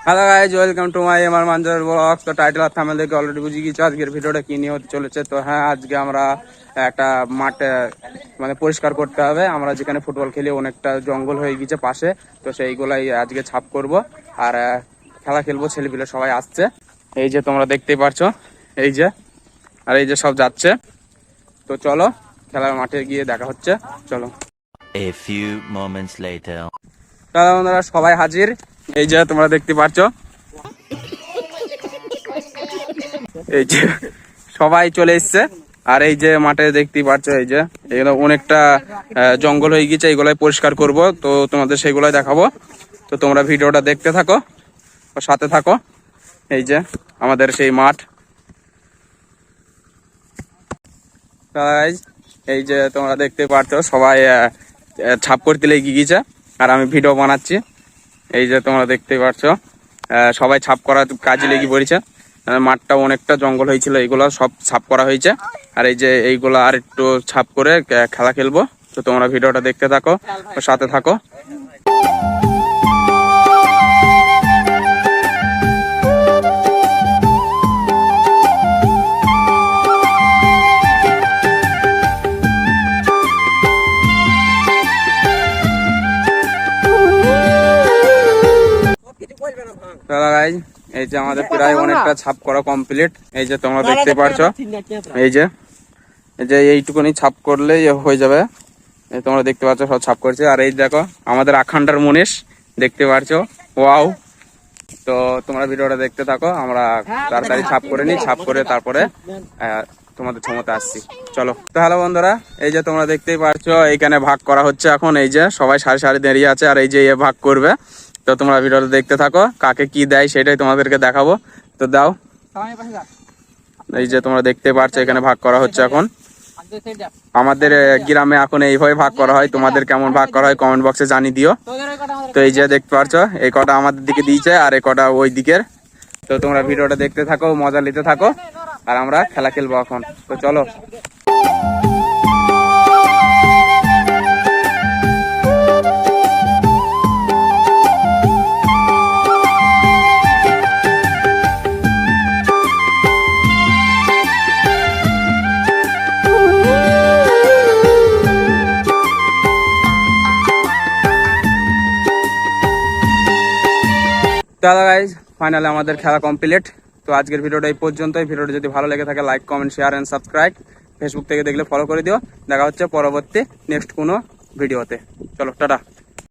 Hello guys, welcome to my MR Manzar blog. তো title আর thumbnail দেখে already বুঝে গেছি আজকের ভিডিওটা কি নিয়ে হতে চলেছে। তো হ্যাঁ, আজকে আমরা একটা মাঠ মানে পরিষ্কার করতে হবে। আমরা যেখানে ফুটবল খেলি অনেকটা জঙ্গল হয়ে গেছে পাশে, তো সেইগুলাই আজকে ছাপ করব আর খেলা খেলবো। ছেলেপিলে সবাই আসছে, এই যে তোমরা দেখতেই পারছো, এই যে আর এই যে সব যাচ্ছে। তো চলো খেলার মাঠে গিয়ে দেখা হচ্ছে, চলো। A few moments later. তাহলে বন্ধুরা সবাই হাজির, এই যে তোমরা দেখতে পাচ্ছ, এই যে সবাই চলে এসছে। আর এই যে মাঠে দেখতে পাচ্ছ, এই যে এগুলো অনেকটা জঙ্গল হয়ে গেছে, এইগুলাই পরিষ্কার করব। তো তোমাদের সেইগুলাই দেখাবো, তো তোমরা ভিডিওটা দেখতে থাকো ও সাথে থাকো। এই যে আমাদের সেই মাঠ, এই যে তোমরা দেখতে পাচ্ছ সবাই ছাপ করতে লেগে গিয়েছে আর আমি ভিডিও বানাচ্ছি। এই যে তোমরা দেখতে পাচ্ছ সবাই ছাপ করার কাজে লেগে পড়েছে। মাঠটা অনেকটা জঙ্গল হয়েছিল, এইগুলো সব ছাপ করা হয়েছে। আর এই যে এইগুলো আর একটু ছাপ করে খেলা খেলবো। তো তোমরা ভিডিওটা দেখতে থাকো ও সাথে থাকো। এই যে আমাদের প্রায় অনেকটা ছাপ করা কমপ্লিট। এই যে তোমরা দেখতে পারছো, এই যে এইটুকুনি ছাপ করলে হয়ে যাবে। তোমরা দেখতে পাচ্ছ সব ছাপ করছে। আর এই দেখো আমাদের আখান্ডার মনীষ, দেখতে পারছো, ওয়াও। তো তোমরা ভিডিওটা দেখতে থাকো, আমরা তাড়াতাড়ি ছাপ করে নিই, ছাপ করে তারপরে তোমাদের ক্ষমতা আসছি, চলো। তো হ্যালো বন্ধুরা, এই যে তোমরা দেখতেই পারছো এইখানে ভাগ করা হচ্ছে এখন। এই যে সবাই সারি সারি দাঁড়িয়ে আছে আর এই যে ভাগ করবে। তো তোমরা ভিডিওটা দেখতে থাকো, কাকে কি দেয় সেটাই তোমাদেরকে দেখাবো। তো দাও, এই যে তোমরা দেখতে পাচ্ছ এখানে ভাগ করা হচ্ছে এখন। আমাদের গ্রামে এখন এইভাবে ভাগ করা হয়, তোমাদের কেমন ভাগ করা হয় কমেন্ট বক্সে জানিয়ে দিও। তো এই যে দেখতে পাচ্ছ এই কটা আমাদের দিকে দিয়েছে আর এই কটা ওই দিকের। তো তোমরা ভিডিওটা দেখতে থাকো, মজা নিতে থাকো, আর আমরা খেলা খেলবো এখন। তো চলো। চলো গাইজ, ফাইনালি আমাদের খেলা কমপ্লিট। তো আজকের ভিডিওটা এই পর্যন্তই। ভিডিওটা যদি ভালো লেগে থাকে like, comment, share and subscribe. Facebook থেকে দেখলে ফলো করে দিও। দেখা হচ্ছে পরবর্তী নেক্সট কোনো ভিডিওতে। চলো, টাটা।